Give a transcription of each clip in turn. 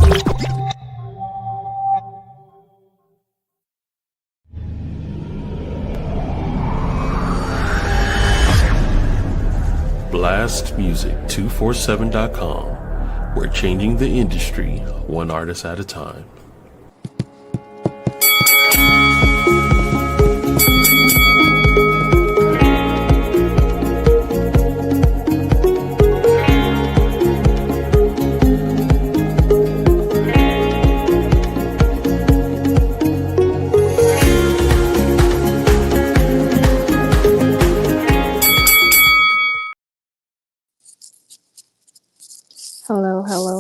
BlastMusic247.com. We're changing the industry one artist at a time.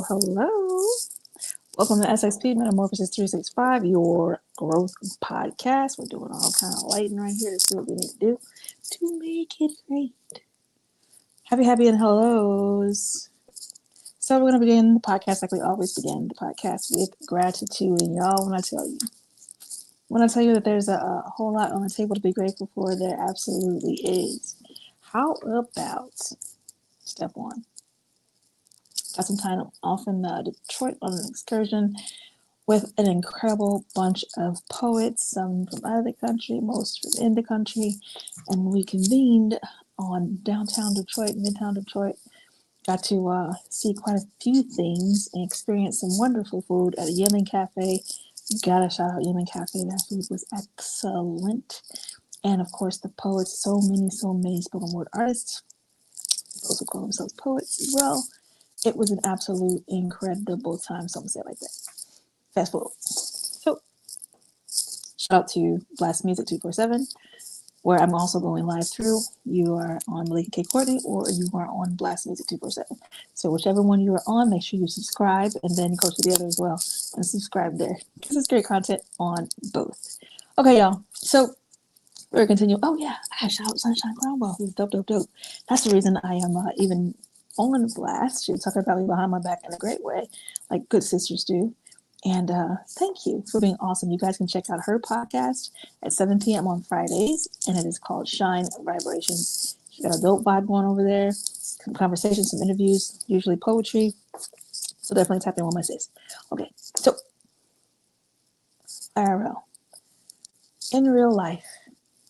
Hello. Welcome to SXP MetaMorphosis 365, your growth podcast. We're doing all kind of lighting right here to see what we need to do to make it great. Happy and hellos. So we're going to begin the podcast like we always begin the podcast with gratitude. And y'all, when I tell you that there's a whole lot on the table to be grateful for, there absolutely is. How about step one? Got some time off in Detroit on an excursion with an incredible bunch of poets, some from out of the country, most from in the country, and we convened on downtown Detroit, midtown Detroit. Got to see quite a few things and experience some wonderful food at a Yemen Cafe. Gotta shout out Yemen Cafe. That food was excellent. And of course, the poets, so many spoken word artists, those who call themselves poets as well. It was an absolute incredible time. So I'm gonna say it like that. Fast forward. So, shout out to Blast Music 247, where I'm also going live through. You are on Melikia K, Courtney, or you are on Blast Music 247. So, whichever one you are on, make sure you subscribe and then go to the other as well and subscribe there because it's great content on both. Okay, y'all. So, we're going to continue. Oh, yeah. I shout out Sunshine Cromwell, who's dope. That's the reason I am even on Blast. She's talking about me behind my back in a great way, like good sisters do. And thank you for being awesome. You guys can check out her podcast at 7 p.m. on Fridays, and it is called Shine Vibrations. She's got a dope vibe going over there, some conversations, some interviews, usually poetry. So definitely tap in with my sis. Okay, so IRL. In real life,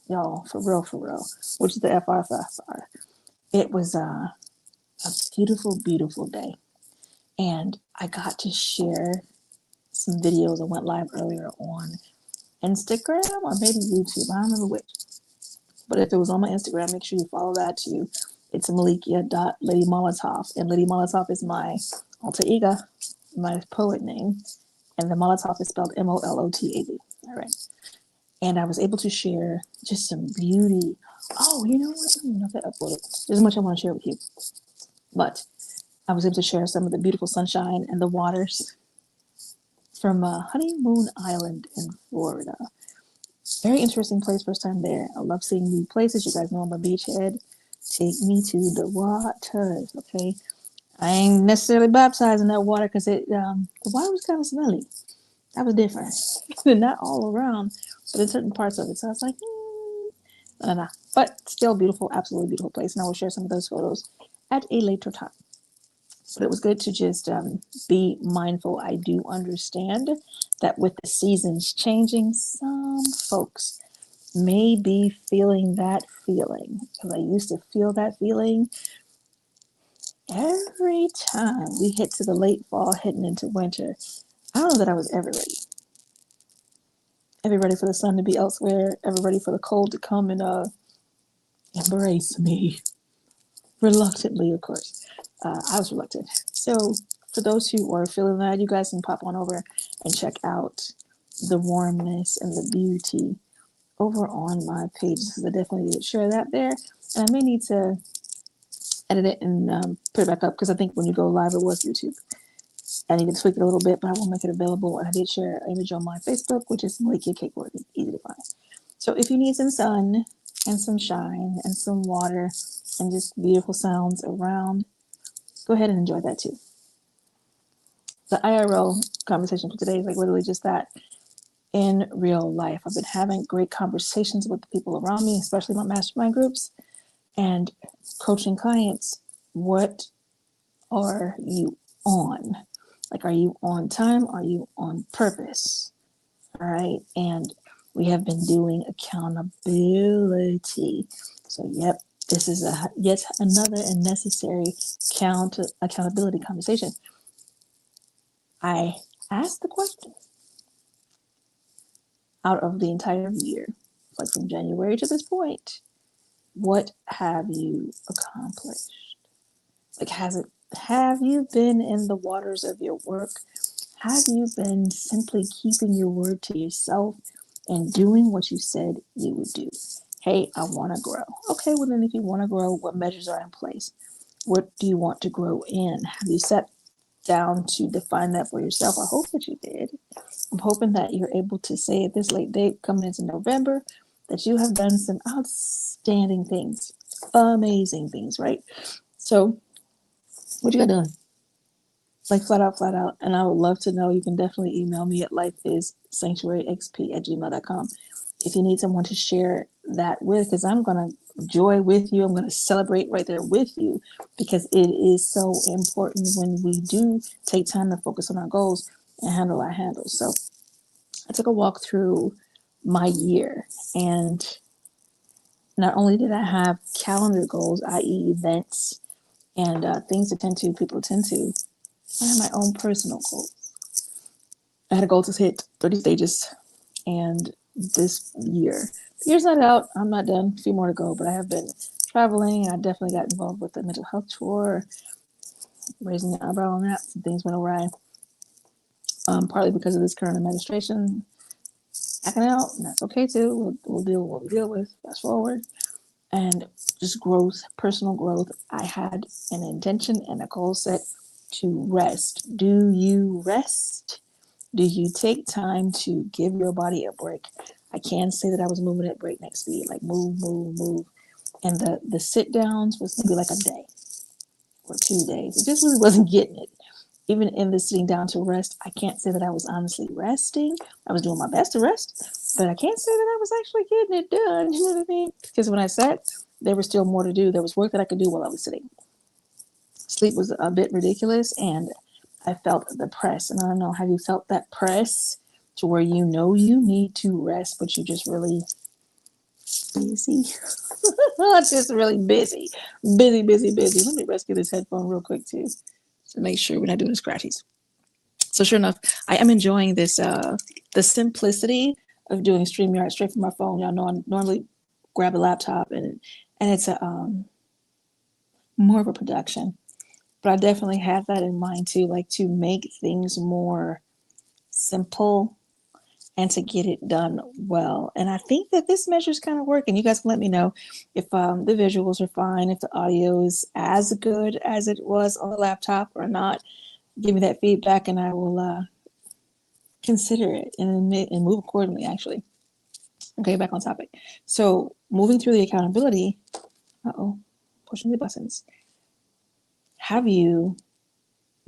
y'all, for real, which is the FRFR, it was a beautiful day. And I got to share some videos. I went live earlier on Instagram or maybe YouTube. I don't remember which. But if it was on my Instagram, make sure you follow that too. It's Melikia.LadyMolotov. And Lady Molotov is my alter ego, my poet name. And the Molotov is spelled Molotave. All right. And I was able to share just some beauty. Oh, you know what? I don't know if I uploaded. There's much I want to share with you. But I was able to share some of the beautiful sunshine and the waters from Honeymoon Island in Florida. Very interesting place, first time there. I love seeing new places. You guys know I'm a beachhead. Take me to the waters, okay? I ain't necessarily baptized in that water because the water was kind of smelly. That was different. Not all around, but in certain parts of it. So I was like, nah. But still beautiful, absolutely beautiful place. And I will share some of those photos at a later time. But it was good to just be mindful. I do understand that with the seasons changing, some folks may be feeling that feeling. Because I used to feel that feeling every time we hit to the late fall, heading into winter. I don't know that I was ever ready. Ever ready for the sun to be elsewhere. Ever ready for the cold to come and embrace me. Reluctantly, of course. I was reluctant. So for those who are feeling that, you guys can pop on over and check out the warmness and the beauty over on my page. So I definitely need to share that there. And I may need to edit it and put it back up because I think when you go live, it was YouTube. I need to tweak it a little bit, but I will make it available. And I did share an image on my Facebook, which is Melikia K. Easy to find. So if you need some sun and some shine and some water and just beautiful sounds around, go ahead and enjoy that too. The IRL conversation for today is like literally just that in real life. I've been having great conversations with the people around me, especially my mastermind groups, and coaching clients. What are you on? Like, are you on time? Are you on purpose? All right. And we have been doing accountability. So, yep, this is yet another and necessary accountability conversation. I asked the question out of the entire year, like from January to this point, what have you accomplished? Like, have you been in the waters of your work? Have you been simply keeping your word to yourself and doing what you said you would do? Hey, I want to grow. Okay, well, then if you want to grow, what measures are in place? What do you want to grow in? Have you sat down to define that for yourself? I hope that you did. I'm hoping that you're able to say at this late date, coming into November, that you have done some outstanding things, amazing things, right? So, what you got done? Like flat out. And I would love to know. You can definitely email me at lifeissanctuaryxp@gmail.com if you need someone to share that with, because I'm going to joy with you. I'm going to celebrate right there with you, because it is so important when we do take time to focus on our goals and handle our handles. So I took a walk through my year, and not only did I have calendar goals, i.e. events and things to tend to, people to tend to, I had my own personal goals. I had a goal to hit 30 stages, and this year, the year's not out. I'm not done. A few more to go, but I have been traveling. I definitely got involved with the mental health tour, raising the eyebrow on that. Some things went awry, partly because of this current administration acting out, and that's okay too. We'll deal with what we deal with. Fast forward, and just growth, personal growth. I had an intention and a goal set to rest. Do you rest? Do you take time to give your body a break? I can say that I was moving at breakneck speed, like move, move, move. And the sit downs was maybe like a day or 2 days. It just really wasn't getting it. Even in the sitting down to rest, I can't say that I was honestly resting. I was doing my best to rest, but I can't say that I was actually getting it done. You know what I mean? Because when I sat, there was still more to do. There was work that I could do while I was sitting. Sleep was a bit ridiculous, and I felt the press. And I don't know, have you felt that press to where you know you need to rest, but you're just really busy? Just really busy. Busy. Let me rescue this headphone real quick, too, to make sure we're not doing scratchies. So sure enough, I am enjoying this, the simplicity of doing StreamYard straight from my phone. Y'all know I normally grab a laptop, and it's a more of a production. But I definitely have that in mind too, like to make things more simple and to get it done well. And I think that this measure is kind of working. You guys can let me know if the visuals are fine, if the audio is as good as it was on the laptop or not. Give me that feedback, and I will consider it and move accordingly, actually. Okay, back on topic. So moving through the accountability, pushing the buttons. Have you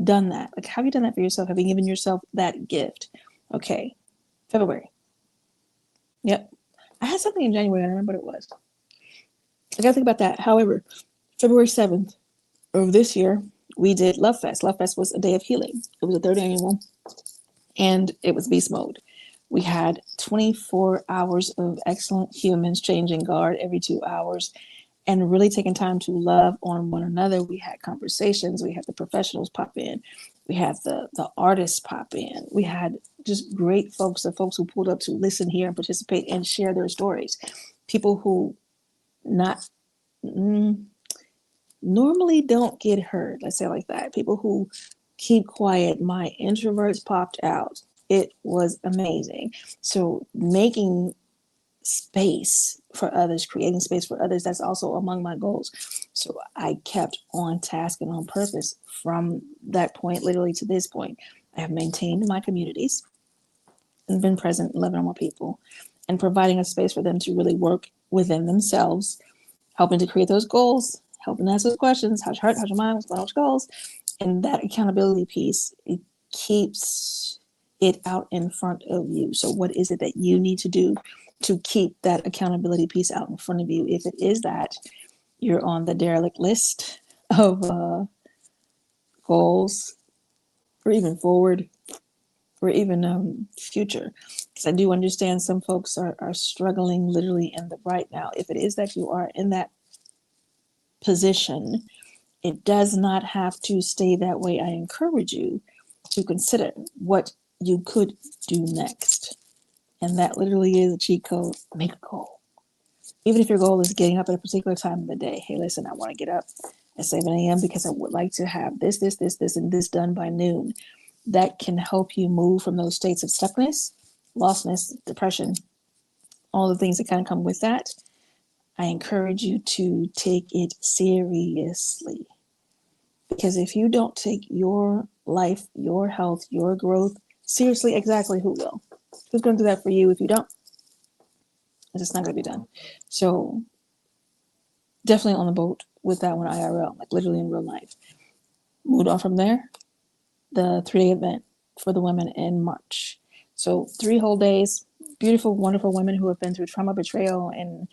done that? Like, have you done that for yourself? Have you given yourself that gift? Okay, February. Yep. I had something in January. I don't remember what it was. I gotta think about that. However, February 7th of this year, we did Love Fest. Love Fest was a day of healing. It was a third annual, and it was beast mode. We had 24 hours of excellent humans changing guard every 2 hours and really taking time to love on one another. We had conversations. We had the professionals pop in. We had the artists pop in. We had just great folks, the folks who pulled up to listen, hear, and participate and share their stories. People who not normally don't get heard, let's say it like that. People who keep quiet. My introverts popped out. It was amazing. So making space for others, creating space for others, that's also among my goals. So I kept on task and on purpose from that point literally to this point. I have maintained my communities and been present, loving on my people, and providing a space for them to really work within themselves, helping to create those goals, helping to ask those questions. How's your heart? How's your mind? What's going on with your goals? And that accountability piece, it keeps it out in front of you. So what is it that you need to do to keep that accountability piece out in front of you? If it is that you're on the derelict list of goals, or even forward, or even future. Because I do understand some folks are struggling literally in the right now. If it is that you are in that position, it does not have to stay that way. I encourage you to consider what you could do next. And that literally is a cheat code. Make a goal. Even if your goal is getting up at a particular time of the day. Hey, listen, I want to get up at 7 a.m. because I would like to have this, and this done by noon. That can help you move from those states of stuckness, lostness, depression, all the things that kind of come with that. I encourage you to take it seriously. Because if you don't take your life, your health, your growth seriously, exactly who will? Who's going to do that for you if you don't? It's just not going to be done. So definitely on the boat with that one IRL, like literally in real life. Moved on from there, the 3-day event for the women in March. So 3 whole days, beautiful, wonderful women who have been through trauma, betrayal, and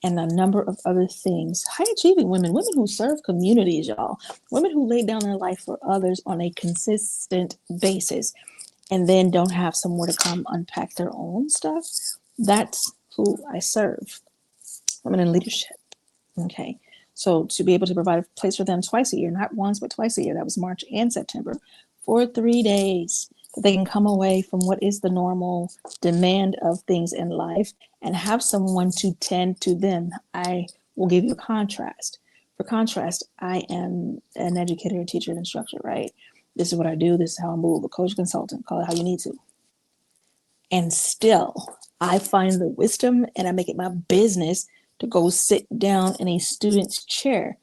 a number of other things. High achieving women, women who serve communities, y'all. Women who lay down their life for others on a consistent basis and then don't have somewhere to come unpack their own stuff. That's who I serve. Women in leadership. Okay. So to be able to provide a place for them twice a year, not once, but twice a year, that was March and September, for 3 days, that they can come away from what is the normal demand of things in life and have someone to tend to them. I will give you a contrast. For contrast, I am an educator, a teacher, and instructor, right? This is what I do. This is how I move. A coach, consultant, call it how you need to. And still, I find the wisdom and I make it my business to go sit down in a student's chair.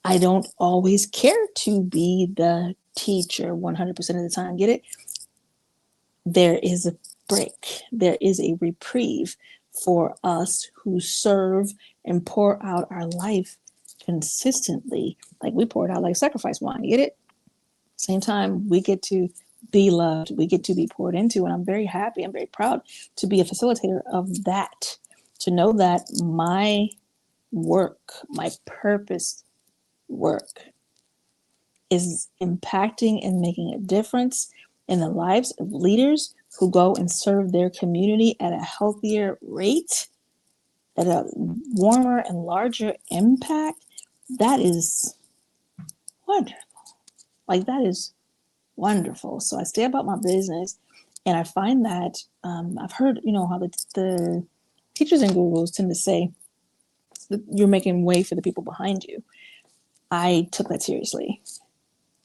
I don't always care to be the teacher 100% of the time. Get it? There is a break, there is a reprieve for us who serve and pour out our life consistently. Like we pour it out like sacrifice wine. Get it? Same time, we get to be loved, we get to be poured into, and I'm very happy, I'm very proud to be a facilitator of that, to know that my work, my purpose work is impacting and making a difference in the lives of leaders who go and serve their community at a healthier rate, at a warmer and larger impact. That is wonderful. Like that is wonderful. So I stay about my business, and I find that I've heard, how the teachers and gurus tend to say that you're making way for the people behind you. I took that seriously.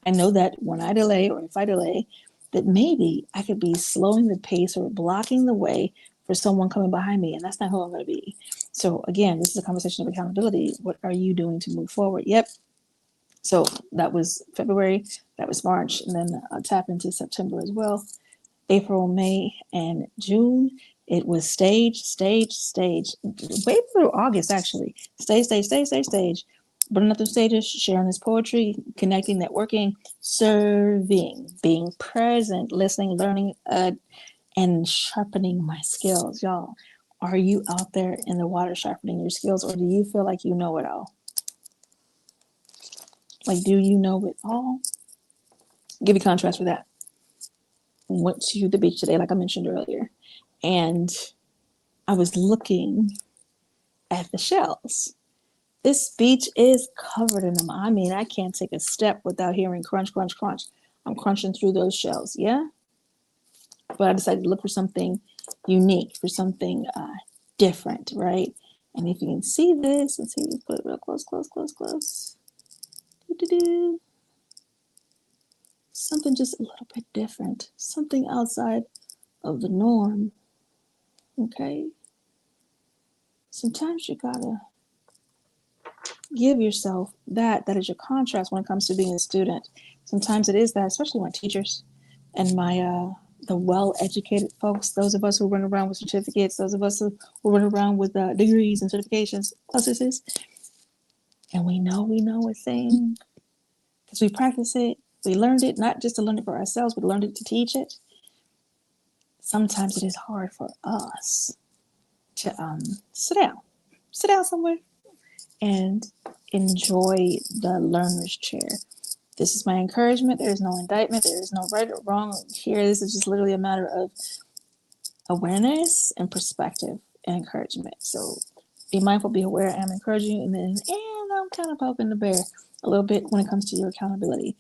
I know that when I delay, or if I delay, that maybe I could be slowing the pace or blocking the way for someone coming behind me, and that's not who I'm going to be. So again, this is a conversation of accountability. What are you doing to move forward? Yep. So that was February, that was March, and then I'll tap into September as well. April, May, and June, it was stage, way through August actually. Stage. Burning up the stages, sharing this poetry, connecting, networking, serving, being present, listening, learning, and sharpening my skills. Y'all, are you out there in the water sharpening your skills, or do you feel like you know it all? Like, do you know it all? Give you contrast for that. Went to the beach today, like I mentioned earlier, and I was looking at the shells. This beach is covered in them. I mean, I can't take a step without hearing crunch, crunch, crunch. I'm crunching through those shells, yeah? But I decided to look for something unique, for something different, right? And if you can see this, let's see, put it real close. Do-do-do. Something just a little bit different, something outside of the norm, okay? Sometimes you gotta give yourself that is your contrast when it comes to being a student. Sometimes it is that, especially my teachers and my the well-educated folks, those of us who run around with certificates, those of us who run around with degrees and certifications, processes, and we know a thing because we practice it, we learned it, not just to learn it for ourselves, but learned it to teach it. Sometimes it is hard for us to sit down somewhere and enjoy the learner's chair. This is my encouragement. There is no indictment. There is no right or wrong here. This is just literally a matter of awareness and perspective and encouragement. So be mindful, be aware. I'm encouraging you, and I'm kind of poking the bear a little bit when it comes to your accountability.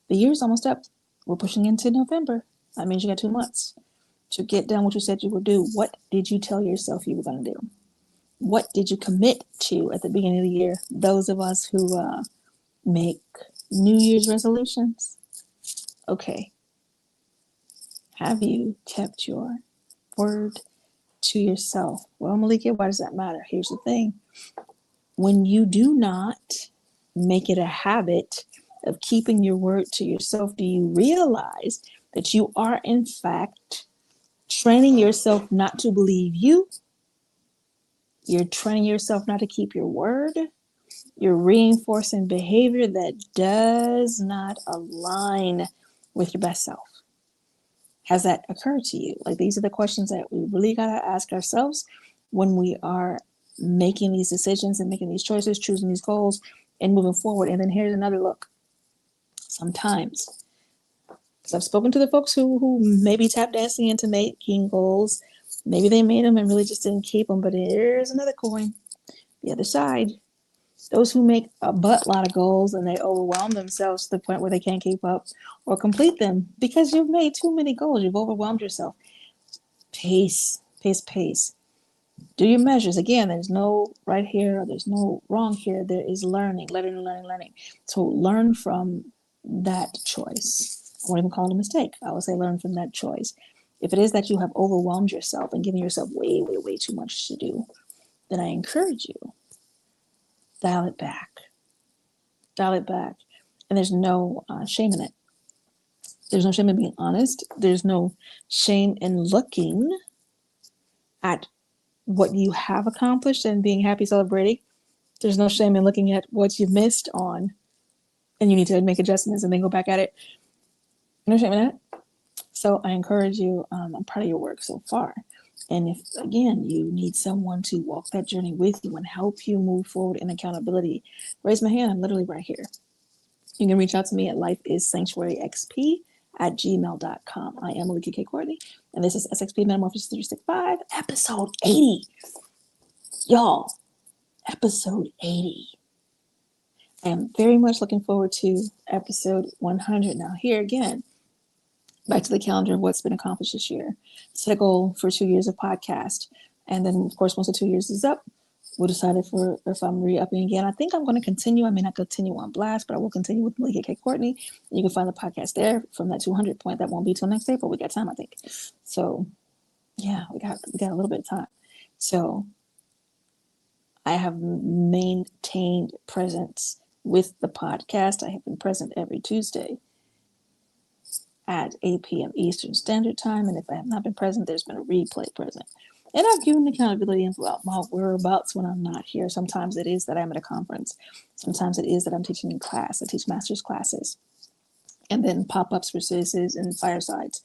The year's almost up. We're pushing into November. That means you got 2 months to get done what you said you would do. What did you tell yourself you were going to do? What did you commit to at the beginning of the year? Those of us who make New Year's resolutions. Okay. Have you kept your word to yourself? Well, Melikia, why does that matter? Here's the thing. When you do not make it a habit of keeping your word to yourself, do you realize that you are, in fact, training yourself not to believe you? You're training yourself not to keep your word. You're reinforcing behavior that does not align with your best self. Has that occurred to you? Like, these are the questions that we really got to ask ourselves when we are making these decisions and making these choices, choosing these goals, and moving forward. And then here's another look. Sometimes, because I've spoken to the folks who maybe tap dancing into making goals. Maybe they made them and really just didn't keep them. But here's another coin. The other side. Those who make a lot of goals and they overwhelm themselves to the point where they can't keep up or complete them because you've made too many goals. You've overwhelmed yourself. Pace, pace, pace. Do your measures. Again, there's no right here or there's no wrong here. There is learning. So learn from that choice. I won't even call it a mistake. I would say learn from that choice. If it is that you have overwhelmed yourself and given yourself way, way, way too much to do, then I encourage you, dial it back. And there's no shame in it. There's no shame in being honest. There's no shame in looking at what you have accomplished and being happy, celebrating. There's no shame in looking at what you've missed on and you need to make adjustments and then go back at it. No shame in that. So I encourage you, I'm proud of your work so far. And if, again, you need someone to walk that journey with you and help you move forward in accountability, raise my hand. I'm literally right here. You can reach out to me at lifeissanctuaryxp@gmail.com. I am Melikia K. Courtney, and this is SXP MetaMorphosis 365, episode 80. Y'all, episode 80. I am very much looking forward to episode 100. Now, here again, back to the calendar of what's been accomplished this year. Set a goal for 2 years of podcast. And then, of course, once the 2 years is up, we'll decide if I'm re-upping again. I think I'm going to continue. I may not continue on Blast, but I will continue with Melikia K. Courtney. You can find the podcast there from that 200 point. That won't be till next April. We got time, I think. So, yeah, we got a little bit of time. So, I have maintained presence with the podcast. I have been present every Tuesday at 8 p.m. Eastern Standard Time. And if I have not been present, there's been a replay present. And I've given accountability about my whereabouts when I'm not here. Sometimes it is that I'm at a conference. Sometimes it is that I'm teaching in class. I teach master's classes. And then pop-ups for citizens and firesides.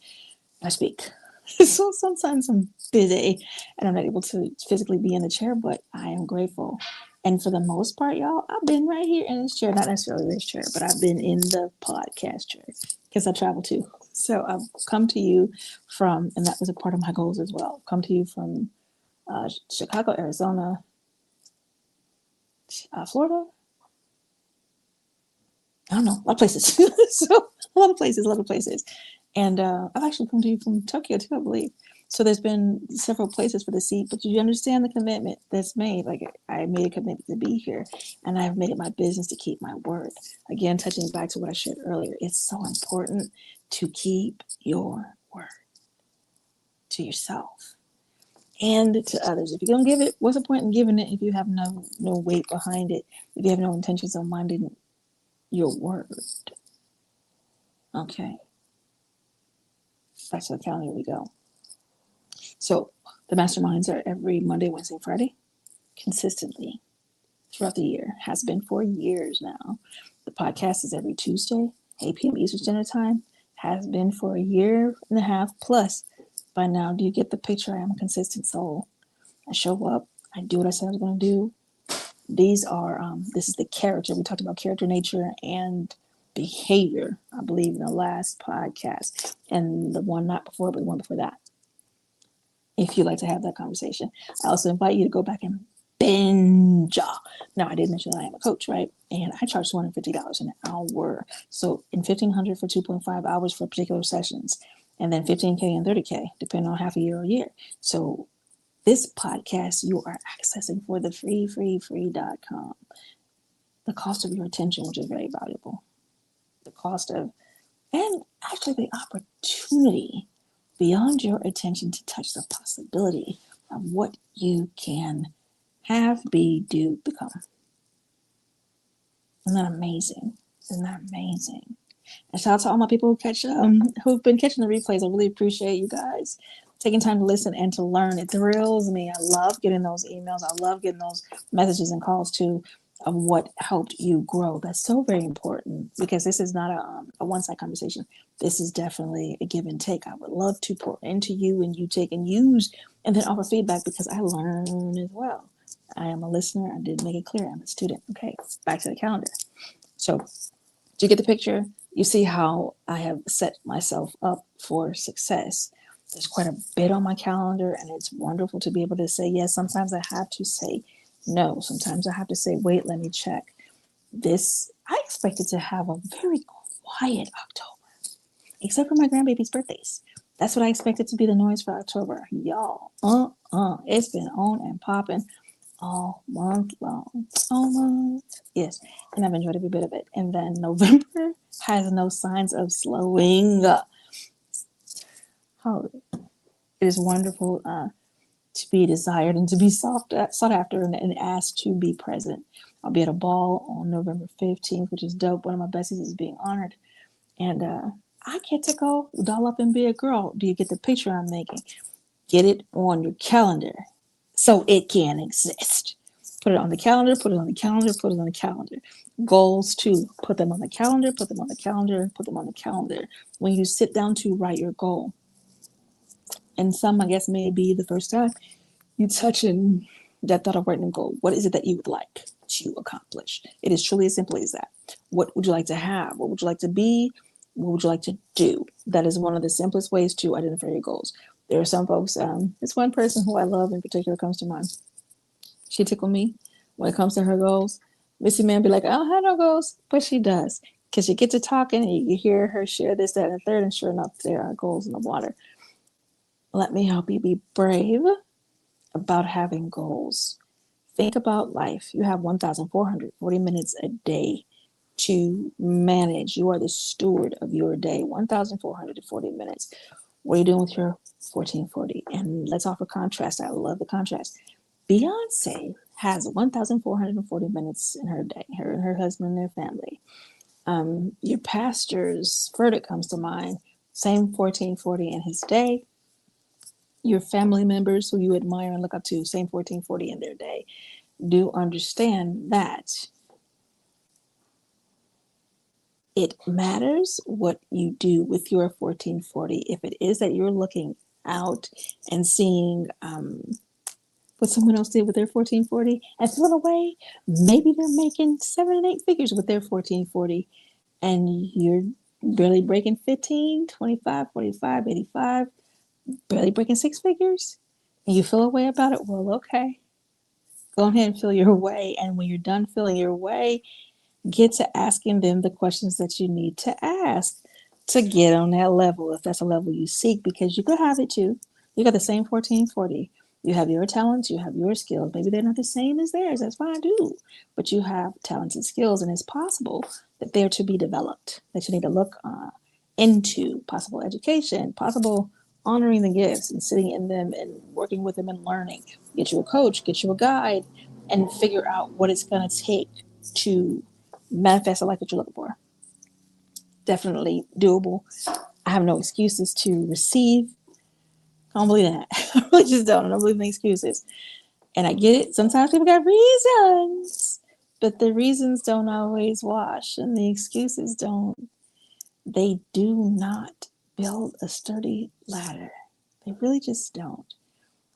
I speak. So sometimes I'm busy and I'm not able to physically be in the chair, but I am grateful. And for the most part, y'all, I've been right here in this chair. Not necessarily this chair, but I've been in the podcast chair because I travel too. So I've come to you from, and that was a part of my goals as well, come to you from Chicago, Arizona, Florida. I don't know, a lot of places. So a lot of places. And I've actually come to you from Tokyo too, I believe. So there's been several places for the seat, but you understand the commitment that's made. Like, I made a commitment to be here, and I've made it my business to keep my word. Again, touching back to what I shared earlier, it's so important to keep your word to yourself and to others. If you don't give it, what's the point in giving it if you have no weight behind it, if you have no intentions of minding your word? Okay. Back to the calendar we go. So the masterminds are every Monday, Wednesday, Friday, consistently throughout the year. Has been for years now. The podcast is every Tuesday, 8 p.m. Eastern Standard Time. Has been for a year and a half plus. By now, do you get the picture? I am a consistent soul. I show up. I do what I said I was going to do. These are, this is the character. We talked about character, nature, and behavior, I believe, in the last podcast, and the one not before, but the one before that. If you'd like to have that conversation, I also invite you to go back and binge. Now, I did mention that I am a coach, right? And I charge $250 an hour. So, in $1,500 for 2.5 hours for particular sessions, and then $15K and $30K, depending on half a year or a year. So, this podcast you are accessing for the free.com. The cost of your attention, which is very valuable. The cost of, and actually the opportunity beyond your attention to touch the possibility of what you can have, be, do, become. Isn't that amazing? Isn't that amazing? And shout out to all my people who've been catching the replays. I really appreciate you guys taking time to listen and to learn. It thrills me. I love getting those emails. I love getting those messages and calls too of what helped you grow. That's so very important, because this is not a one-side conversation. This is definitely a give and take. I would love to pour into you, and you take and use and then offer feedback, because I learn as well. I am a listener. I did make it clear I'm a student. Okay, back to the calendar. So do you get the picture? You see how I have set myself up for success. There's quite a bit on my calendar, and it's wonderful to be able to say yes. Sometimes I have to say no. Sometimes I have to say, wait, let me check. I expected to have a very quiet October, except for my grandbaby's birthdays. That's what I expected to be the noise for October. Y'all, it's been on and popping all month long. Almost. Yes. And I've enjoyed every bit of it. And then November has no signs of slowing up. Oh, it is wonderful to be desired and to be sought after and asked to be present. I'll be at a ball on November 15th, which is dope. One of my besties is being honored. And I get to go doll up and be a girl. Do you get the picture I'm making? Get it on your calendar so it can exist. Put it on the calendar, put it on the calendar, put it on the calendar. Goals too. Put them on the calendar, put them on the calendar, put them on the calendar. When you sit down to write your goal, and some, I guess, may be the first time you touch in that thought of writing a goal. What is it that you would like to accomplish? It is truly as simple as that. What would you like to have? What would you like to be? What would you like to do? That is one of the simplest ways to identify your goals. There are some folks, it's one person who I love in particular comes to mind. She tickled me when it comes to her goals. Missy Man be like, I don't have no goals, but she does. Because you get to talking and you hear her share this, that, and the third, and sure enough, there are goals in the water. Let me help you be brave about having goals. Think about life. You have 1,440 minutes a day to manage. You are the steward of your day. 1,440 minutes. What are you doing with your 1440? And let's offer contrast. I love the contrast. Beyonce has 1,440 minutes in her day, her and her husband and their family. Your pastor's verdict comes to mind. Same 1440 in his day. Your family members who you admire and look up to, same 1440 in their day. Do understand that it matters what you do with your 1440. If it is that you're looking out and seeing what someone else did with their 1440 and feeling away, maybe they're making 7 and 8 figures with their 1440 and you're barely breaking 15, 25, 45, 85, barely breaking 6 figures, and you feel a way about it. Well, okay, go ahead and feel your way. And when you're done feeling your way, get to asking them the questions that you need to ask to get on that level, if that's a level you seek, because you could have it too. You got the same 1440. You have your talents, you have your skills. Maybe they're not the same as theirs. That's fine too. But you have talents and skills, and it's possible that they're to be developed, that you need to look into possible education, possible honoring the gifts and sitting in them and working with them and learning. Get you a coach, get you a guide, and figure out what it's going to take to manifest the life that you're looking for. Definitely doable. I have no excuses to receive. I don't believe that. I really just don't. I don't believe in excuses. And I get it. Sometimes people got reasons, but the reasons don't always wash, and the excuses don't. They do not build a sturdy ladder. They really just don't.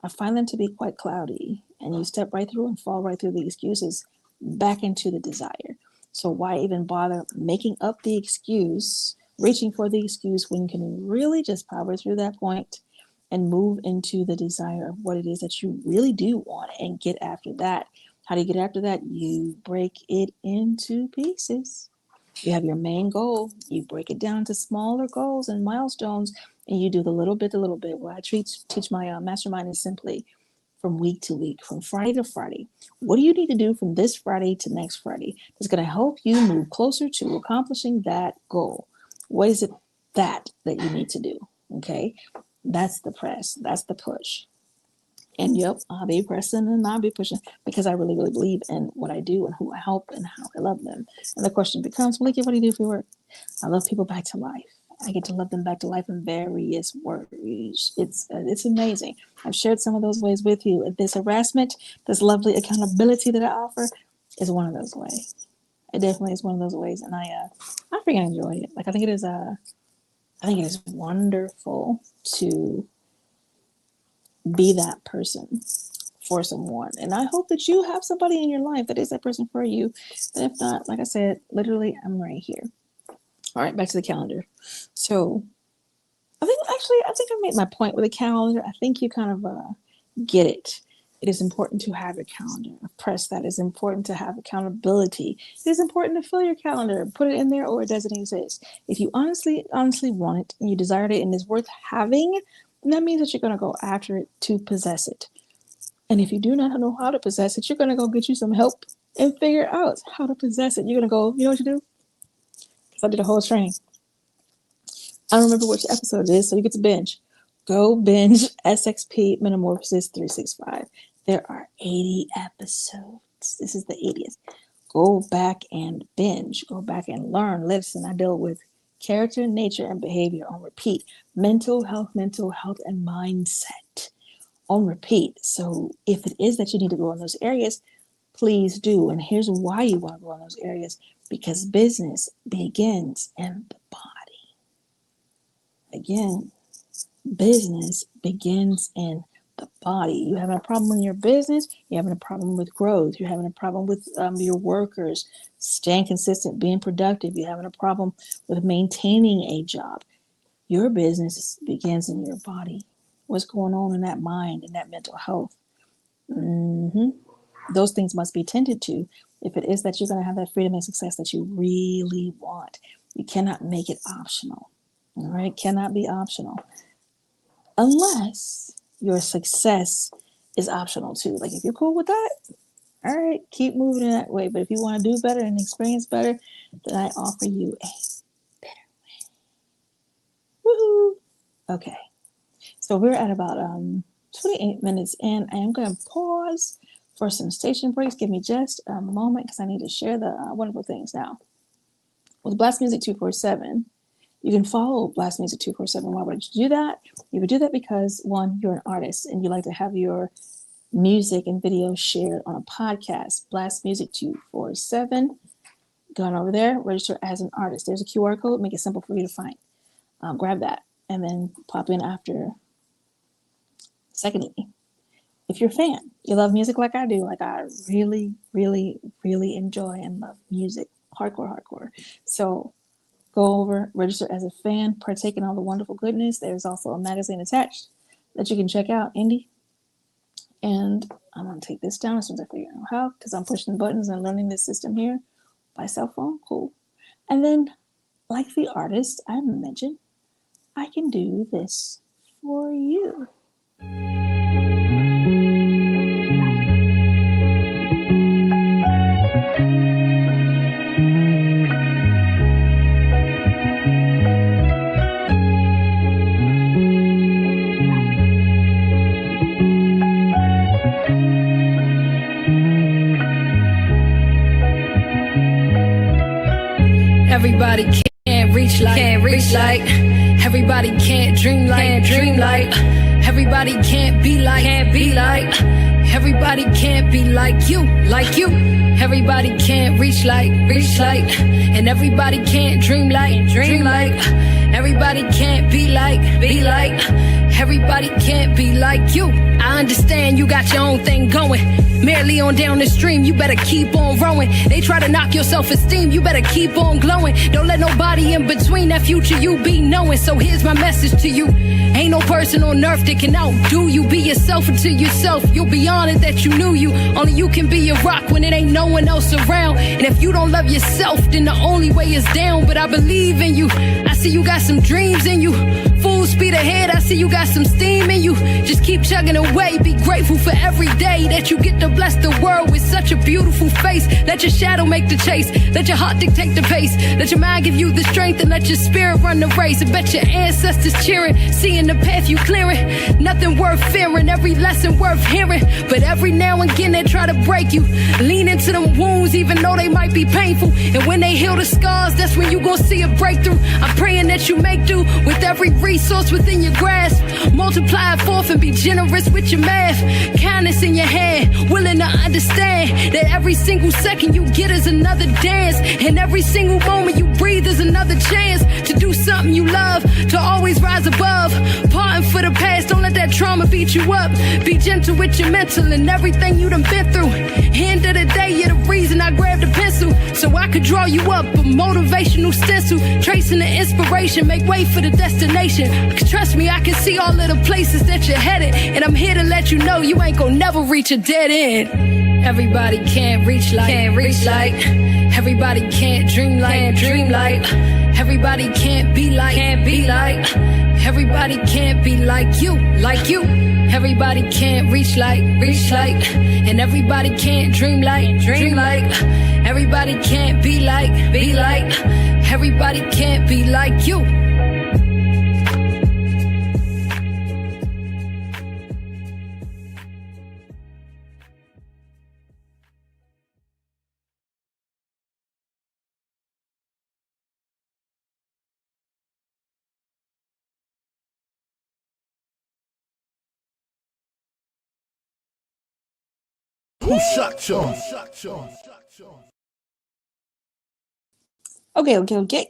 I find them to be quite cloudy, and you step right through and fall right through the excuses back into the desire. So why even bother making up the excuse, reaching for the excuse when you can really just power through that point and move into the desire of what it is that you really do want and get after that. How do you get after that? You break it into pieces. You have your main goal. You break it down to smaller goals and milestones, and you do the little bit to little bit. What I teach my mastermind is simply from week to week, from Friday to Friday. What do you need to do from this Friday to next Friday that's going to help you move closer to accomplishing that goal? What is it that you need to do? Okay, that's the press. That's the push. And yep, I'll be pressing and I'll be pushing because I really, really believe in what I do and who I help and how I love them. And the question becomes, Melikia, what do you do for your work? I love people back to life. I get to love them back to life in various ways. It's amazing. I've shared some of those ways with you. This harassment, this lovely accountability that I offer is one of those ways. It definitely is one of those ways, and I freaking enjoy it. Like I think it is wonderful to be that person for someone. And I hope that you have somebody in your life that is that person for you. And if not, like I said, literally, I'm right here. All right, back to the calendar. So I think I made my point with the calendar. I think you kind of get it. It is important to have your calendar. Press that. It's important to have accountability. It is important to fill your calendar. Put it in there or it doesn't exist. If you honestly want it and you desired it and it's worth having, that means that you're going to go after it to possess it. And if you do not know how to possess it, you're going to go get you some help and figure out how to possess it. You're going to go, you know what you do? Because I did a whole train. I don't remember which episode it is, so you get to binge. Go binge SXP Metamorphosis 365. There are 80 episodes. This is the 80th. Go back and binge. Go back and learn. Listen, I deal with character, nature, and behavior on repeat. Mental health, and mindset on repeat. So if it is that you need to grow in those areas, please do. And here's why you want to grow in those areas. Because business begins in the body. Again, business begins in the body. You having a problem in your business, you're having a problem with growth, you're having a problem with your workers staying consistent, being productive, you're having a problem with maintaining a job. Your business begins in your body. What's going on in that mind and that mental health? Those things must be tended to if it is that you're going to have that freedom and success that you really want. You cannot make it optional. All right? Cannot be optional. Unless your success is optional too. Like if you're cool with that, all right, keep moving in that way. But if you want to do better and experience better, then I offer you a better way. Woohoo! Okay. So we're at about 28 minutes in. I am going to pause for some station breaks. Give me just a moment because I need to share the wonderful things now. With Blast Music 247, you can follow Blast Music 247. Why would you do that? You would do that because, one, you're an artist and you like to have your music and videos shared on a podcast. Blast Music 247. Go on over there, register as an artist. There's a QR code. Make it simple for you to find. Grab that and then pop in after. Secondly, if you're a fan, you love music like I do, like I really, really, really enjoy and love music, hardcore. So go over, register as a fan, partake in all the wonderful goodness. There's also a magazine attached that you can check out, Indie. And I'm going to take this down as soon as I figure out how, because I'm pushing buttons and learning this system here by cell phone. Cool. And then, like the artist I mentioned, I can do this for you. Everybody can't reach like, everybody can't dream like, everybody can't be like, everybody can't be like you, everybody can't reach like, and everybody can't dream like, everybody can't be like, Everybody can't be like you. I understand you got your own thing going. Merely on down the stream, you better keep on rowing. They try to knock your self-esteem, you better keep on glowing. Don't let nobody in between that future you be knowing. So here's my message to you. Ain't no person on earth that can outdo you. Be yourself until yourself. You'll be honored that you knew you. Only you can be a rock when it ain't no one else around. And if you don't love yourself, then the only way is down. But I believe in you. I see you got some dreams in you. Full speed ahead, I see you got some steam in you. Just keep chugging away. Be grateful for every day that you get to bless the world with such a beautiful face. Let your shadow make the chase. Let your heart dictate the pace. Let your mind give you the strength and let your spirit run the race. I bet your ancestors cheering, seeing the path you clearing. Nothing worth fearing, every lesson worth hearing. But every now and again they try to break you. Lean into them wounds even though they might be painful. And when they heal the scars, that's when you gon' see a breakthrough. I'm praying that you make do with every resource within your grasp. Multiply it forth and be generous with your math. Kindness in your hand, willing to understand that every single second you get is another dance. And every single moment you breathe is another chance to do something you love, to always rise above. Parting for the past, don't let that trauma beat you up. Be gentle with your mental and everything you done been through. End of the day, you're the reason I grabbed a pencil, so I could draw you up a motivational stencil. Tracing the inspiration, make way for the destination. 'Cause trust me, I can see all of the places that you're headed. And I'm here to let you know you ain't gonna never reach a dead end. Everybody can't reach like, everybody can't dream like, everybody can't be like, everybody can't be like you. Everybody can't reach like, and everybody can't dream like, everybody can't be like, everybody can't be like you. Who shot you? Okay.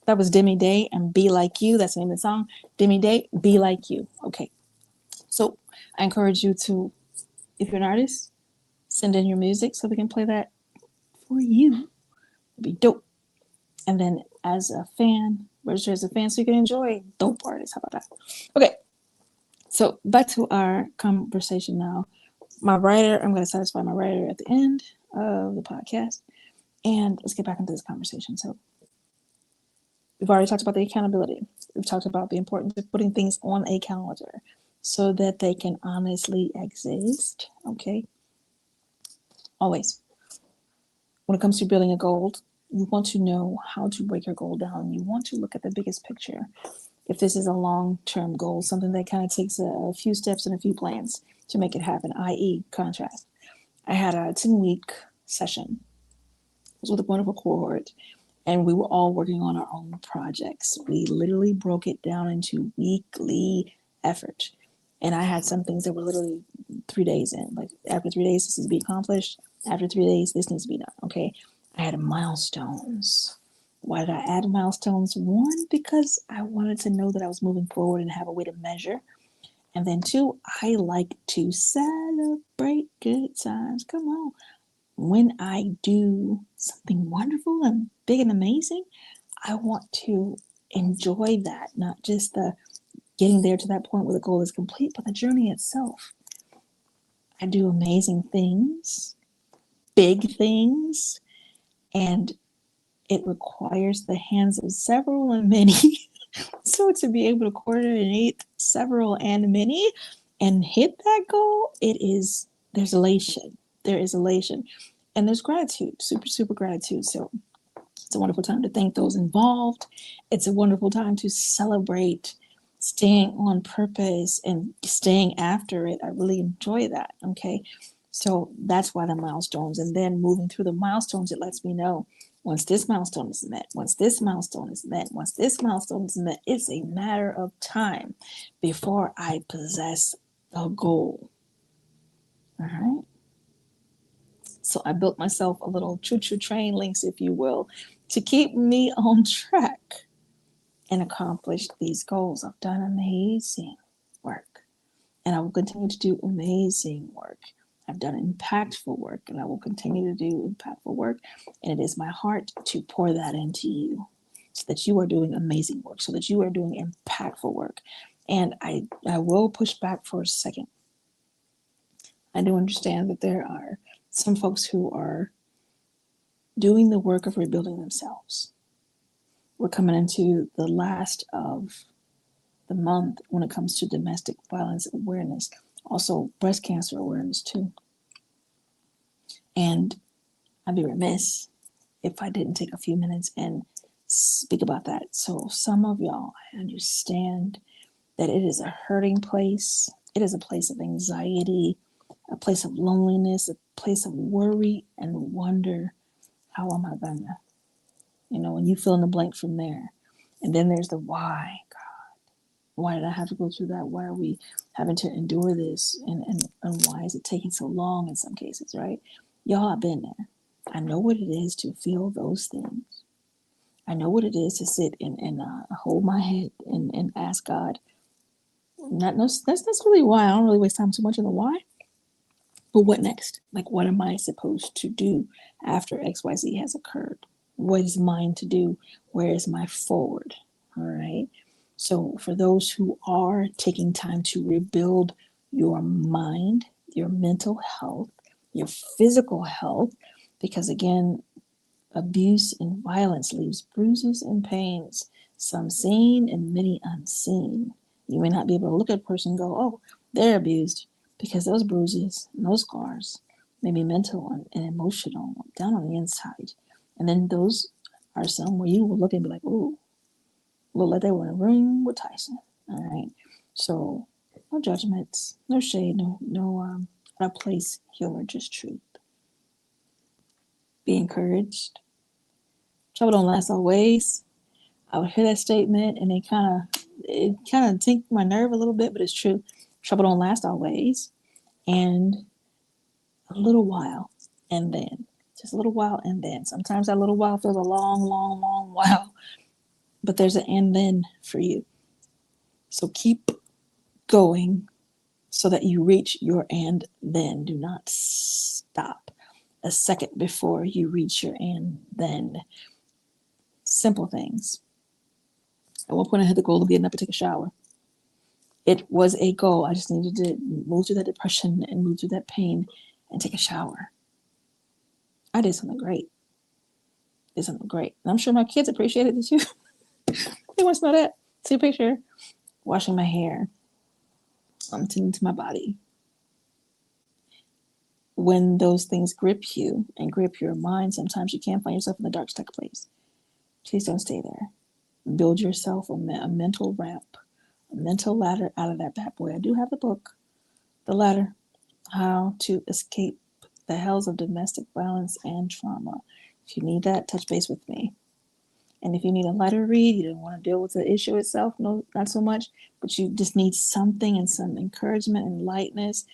That was Demi Day and Be Like You. That's the name of the song. Demi Day, Be Like You. Okay. So I encourage you to, if you're an artist, send in your music so we can play that for you. It'd be dope. And then as a fan, register as a fan so you can enjoy dope artists. How about that? Okay. So back to our conversation now. My writer, I'm going to satisfy my writer at the end of the podcast. And let's get back into this conversation. So we've already talked about the accountability. We've talked about the importance of putting things on a calendar so that they can honestly exist. Okay. Always. When it comes to building a goal, you want to know how to break your goal down. You want to look at the biggest picture. If this is a long-term goal, something that kind of takes a few steps and a few plans to make it happen, i.e. contrast. I had a 10-week session. It was with a wonderful cohort, and we were all working on our own projects. We literally broke it down into weekly effort. And I had some things that were literally 3 days in. Like, after 3 days, this needs to be accomplished. After 3 days, this needs to be done, okay? I had milestones. Why did I add milestones? One, because I wanted to know that I was moving forward and have a way to measure. And then two, I like to celebrate good times. Come on. When I do something wonderful and big and amazing, I want to enjoy that, not just the getting there to that point where the goal is complete, but the journey itself. I do amazing things, big things, and it requires the hands of several and many. So to be able to coordinate several and many and hit that goal, there's elation. There is elation. And there's gratitude, super gratitude. So it's a wonderful time to thank those involved. It's a wonderful time to celebrate staying on purpose and staying after it. I really enjoy that. Okay. So that's why the milestones, and then moving through the milestones, it lets me know once this milestone is met, once this milestone is met, once this milestone is met, it's a matter of time before I possess the goal. All right. So I built myself a little choo-choo train links, if you will, to keep me on track and accomplish these goals. I've done amazing work. and I will continue to do amazing work. I've done impactful work, and I will continue to do impactful work. And it is my heart to pour that into you so that you are doing amazing work, so that you are doing impactful work. And I will push back for a second. I do understand that there are some folks who are doing the work of rebuilding themselves. We're coming into the last of the month when it comes to domestic violence awareness, also breast cancer awareness too. And I'd be remiss if I didn't take a few minutes and speak about that. So some of y'all, I understand that it is a hurting place. It is a place of anxiety, a place of loneliness, a place of worry and wonder. How am I gonna? When you fill in the blank from there. And then there's the why. Why did I have to go through that? Why are we having to endure this? And why is it taking so long in some cases, right? Y'all, I've been there. I know what it is to feel those things. I know what it is to sit and hold my head and ask God. That's really why I don't really waste time too much on the why. But what next? Like, what am I supposed to do after XYZ has occurred? What is mine to do? Where is my forward? All right. So for those who are taking time to rebuild your mind, your mental health, your physical health, because again, abuse and violence leaves bruises and pains, some seen and many unseen. You may not be able to look at a person and go, oh, they're abused, because those bruises and those scars may be mental and emotional down on the inside. And then those are some where you will look and be like, ooh, look like they were in a room with Tyson. All right. So no judgments, no shade, no out of place humor, just truth. Be encouraged. Trouble don't last always. I would hear that statement and it kind of tinked my nerve a little bit, but it's true. Trouble don't last always. And a little while, and then just a little while, and then sometimes that little while feels a long, long, long while, but there's an and then for you. So keep going so that you reach your and then. Do not stop a second before you reach your and then. Simple things. At one point I had the goal of getting up and take a shower. It was a goal. I just needed to move through that depression and move through that pain and take a shower. I did something great. And I'm sure my kids appreciated it too. They want to know that. See a picture. Washing my hair. I'm tending to my body. When those things grip you and grip your mind, sometimes you can't find yourself in the dark, stuck place. Please don't stay there. Build yourself a mental ramp, a mental ladder out of that bad boy. I do have the book, The Ladder, How to Escape the Hells of Domestic Violence and Trauma. If you need that, touch base with me. And if you need a lighter read, you don't want to deal with the issue itself, no, not so much, but you just need something and some encouragement and lightness,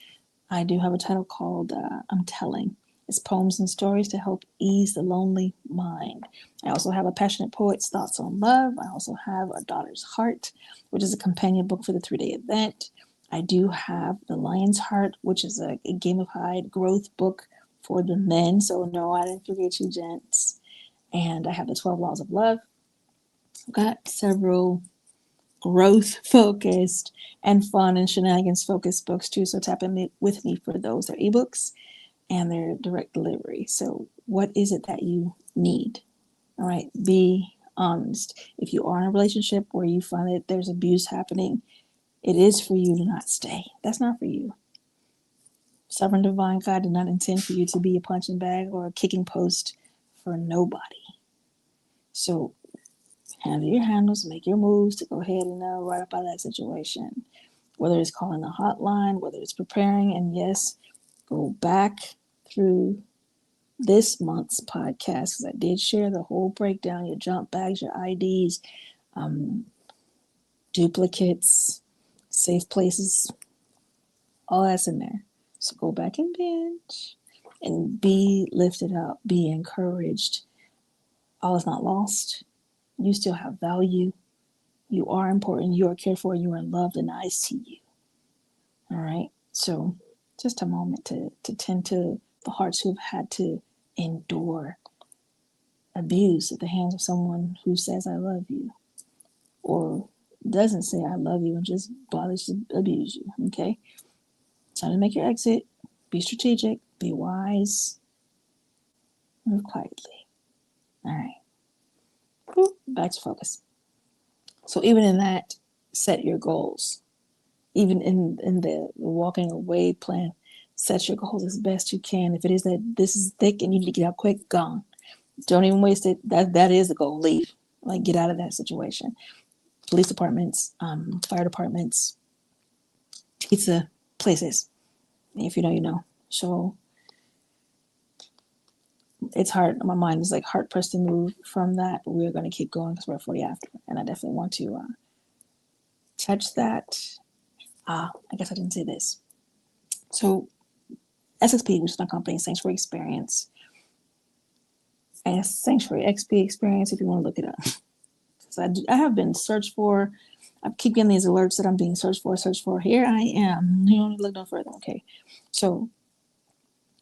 I do have a title called I'm Telling. It's poems and stories to help ease the lonely mind. I also have A Passionate Poet's Thoughts on Love. I also have A Daughter's Heart, which is a companion book for the 3-day event. I do have The Lion's Heart, which is a gamified growth book for the men. So no, I didn't forget you, gents. And I have the 12 Laws of Love. I've got several growth focused and fun and shenanigans focused books too. So tap in with me for those. They're ebooks and they're direct delivery. So what is it that you need? All right. Be honest. If you are in a relationship where you find that there's abuse happening, it is for you to not stay. That's not for you. Sovereign divine God did not intend for you to be a punching bag or a kicking post for nobody. So handle your handles, make your moves to go ahead and right up out of that situation. Whether it's calling the hotline, whether it's preparing, and yes, go back through this month's podcast because I did share the whole breakdown, your jump bags, your IDs, duplicates, safe places, all that's in there. So go back and binge and be lifted up, be encouraged. All is not lost. You still have value. You are important. You are cared for. You are loved, and I see you. All right. So just a moment to tend to the hearts who've had to endure abuse at the hands of someone who says, I love you, or doesn't say, I love you, and just bothers to abuse you. Okay. Time to make your exit. Be strategic. Be wise. Move quietly. All right. Whew, back to focus. So even in that, set your goals. Even in the walking away plan, set your goals as best you can. If it is that this is thick and you need to get out quick, gone. Don't even waste it. That is the goal. Leave. Like, get out of that situation. Police departments, fire departments, pizza places. If you know, you know. So it's hard. My mind is like hard pressed to move from that, but we're going to keep going because we're at 40 after, and I definitely want to touch that. I guess I didn't say this. So SXP, which is my company, Sanctuary Experience, and Sanctuary XP Experience, if you want to look it up. So I have been searched for. I keep getting these alerts that I'm being searched for. Here I am. You don't need to look no further. Okay. So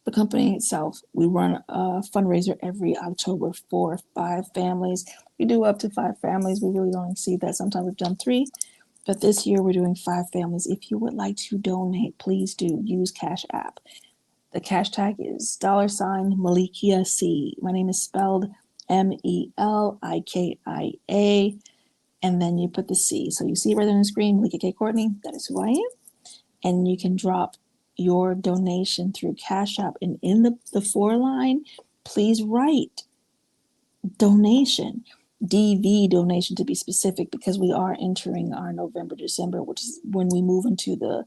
the company itself, we run a fundraiser every October for 5 families. We do up to 5 families. We really don't exceed that. Sometimes we've done 3, but this year we're doing 5 families. If you would like to donate, please do use Cash App. The cash tag is $Melikia C. My name is spelled Melikia, and then you put the C. So you see it right there on the screen, Melikia K. Courtney. That is who I am. And you can drop your donation through Cash App. And in the 4 line, please write donation, DV donation to be specific, because we are entering our November, December, which is when we move into the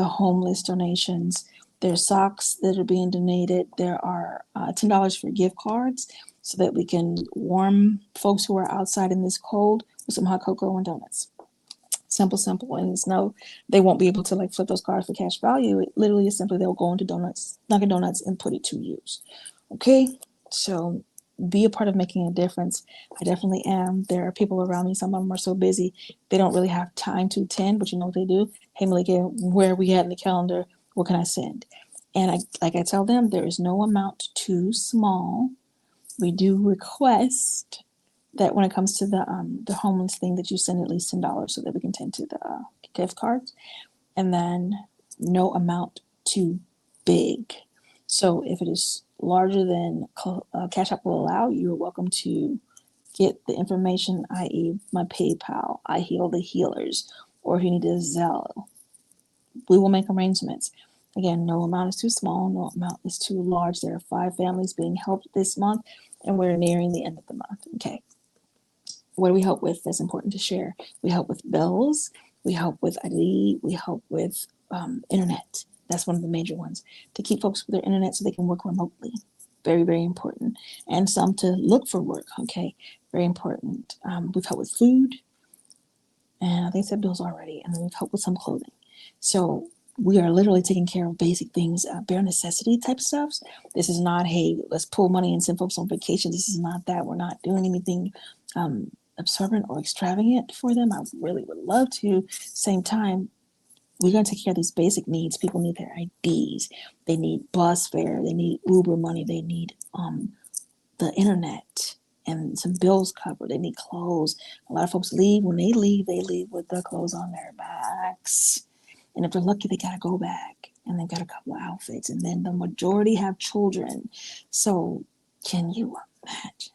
homeless donations. There's socks that are being donated. There are $10 for gift cards so that we can warm folks who are outside in this cold with some hot cocoa and donuts. Simple. And it's no, they won't be able to like flip those cards for cash value. It literally is simply they'll go into Dunkin' Donuts and put it to use. Okay, so be a part of making a difference. I definitely am. There are people around me. Some of them are so busy they don't really have time to attend. But you know what they do? Hey, Melikia, where are we at in the calendar? What can I send? And I tell them, there is no amount too small. We do request that when it comes to the homeless thing, that you send at least $10 so that we can tend to the gift cards, and then no amount too big. So if it is larger than Cash App will allow, you're welcome to get the information, i.e. my PayPal, I Heal the Healers, or if you need a Zelle, we will make arrangements. Again, no amount is too small, no amount is too large. There are 5 families being helped this month, and we're nearing the end of the month. Okay. What do we help with? That's important to share. We help with bills. We help with ID. We help with internet. That's one of the major ones, to keep folks with their internet so they can work remotely. Very, very important. And some to look for work. Okay. Very important. We've helped with food. And I think I said bills already. And then we've helped with some clothing. So we are literally taking care of basic things, bare necessity type stuff. This is not, hey, let's pull money and send folks on vacation. This is not that. We're not doing anything absorbent or extravagant for them. I really would love to. Same time, we're going to take care of these basic needs. People need their IDs. They need bus fare. They need Uber money. They need the internet and some bills covered. They need clothes. A lot of folks leave. When they leave with the clothes on their backs. And if they're lucky, they got to go back. And they've got a couple of outfits. And then the majority have children. So can you imagine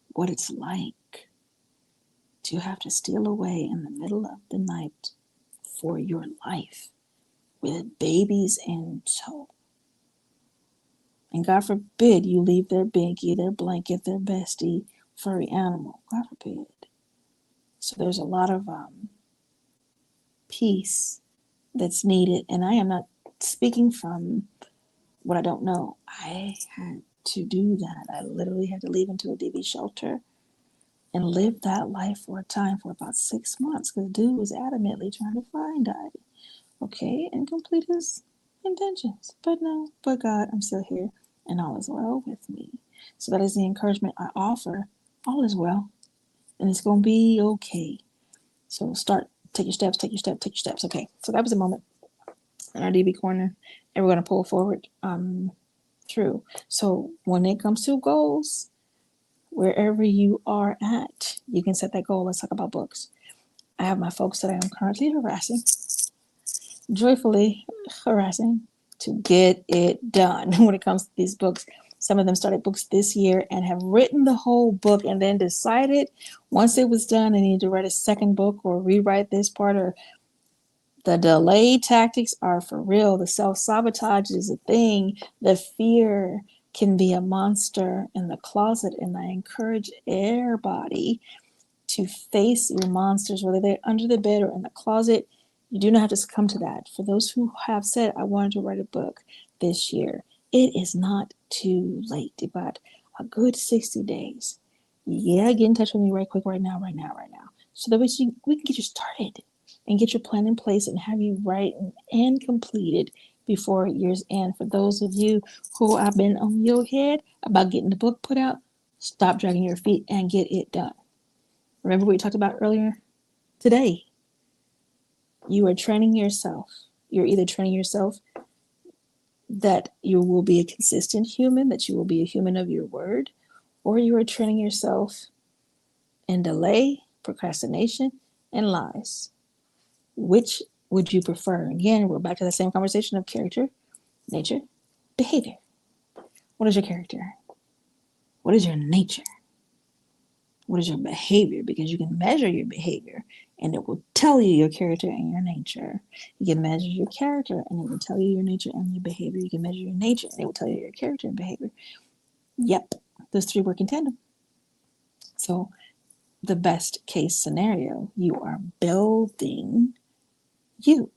what it's like to have to steal away in the middle of the night for your life with babies in tow? And God forbid you leave their binky, their blanket, their bestie, furry animal. God forbid. So there's a lot of peace that's needed. And I am not speaking from what I don't know. I had to do that. I literally had to leave into a DV shelter and live that life for a time, for about 6 months, because dude was adamantly trying to find Ivy, okay, and complete his intentions. But no, but God, I'm still here, and all is well with me. So that is the encouragement I offer. All is well, and it's going to be okay. So take your steps. Okay, so that was a moment in our DB corner, and we're going to pull forward through. So when it comes to goals, wherever you are at, you can set that goal. Let's talk about books. I have my folks that I am currently harassing, joyfully harassing, to get it done when it comes to these books. Some of them started books this year and have written the whole book and then decided once it was done they need to write a second book or rewrite this part, or the delay tactics are for real. The self-sabotage is a thing. The fear can be a monster in the closet, and I encourage everybody to face your monsters, whether they're under the bed or in the closet. You do not have to succumb to that. For those who have said, I wanted to write a book this year, it is not too late. You've got a good 60 days. Yeah, get in touch with me right quick, right now, so that we can get you started and get your plan in place and have you written and completed before year's end. For those of you who have been on your head about getting the book put out, stop dragging your feet and get it done. Remember what we talked about earlier today? You are training yourself. You're either training yourself that you will be a consistent human, that you will be a human of your word, or you are training yourself in delay, procrastination, and lies. Which would you prefer? Again, we're back to the same conversation of character, nature, behavior. What is your character? What is your nature? What is your behavior? Because you can measure your behavior and it will tell you your character and your nature. You can measure your character and it will tell you your nature and your behavior. You can measure your nature and it will tell you your character and behavior. Yep, those three work in tandem. So the best case scenario, you are building you.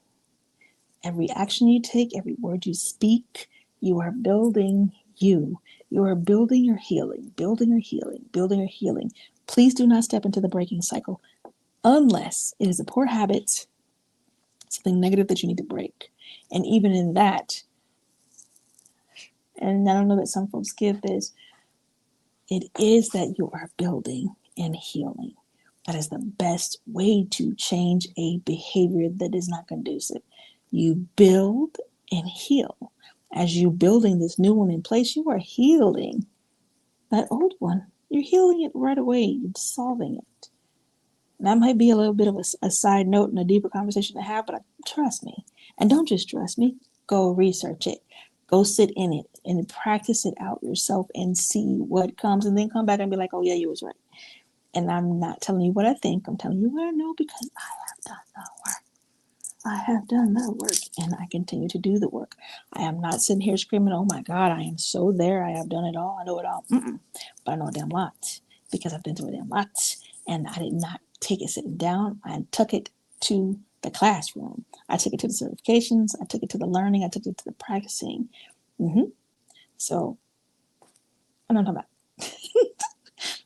Every action you take, every word you speak, you are building you. You are building your healing, building your healing, building your healing. Please do not step into the breaking cycle unless it is a poor habit, something negative that you need to break. And even in that, and I don't know that some folks give this, it is that you are building and healing. That is the best way to change a behavior that is not conducive. You build and heal. As you building this new one in place, you are healing that old one. You're healing it right away. You're solving it. And that might be a little bit of a side note and a deeper conversation to have, but trust me. And don't just trust me. Go research it. Go sit in it and practice it out yourself and see what comes, and then come back and be like, oh yeah, you was right. And I'm not telling you what I think. I'm telling you what I know because I have done the work. I have done the work and I continue to do the work. I am not sitting here screaming, oh my God, I am so there. I have done it all. I know it all. But I know a damn lot because I've been through a damn lot. And I did not take it sitting down. I took it to the classroom. I took it to the certifications. I took it to the learning. I took it to the practicing. So I'm not talking about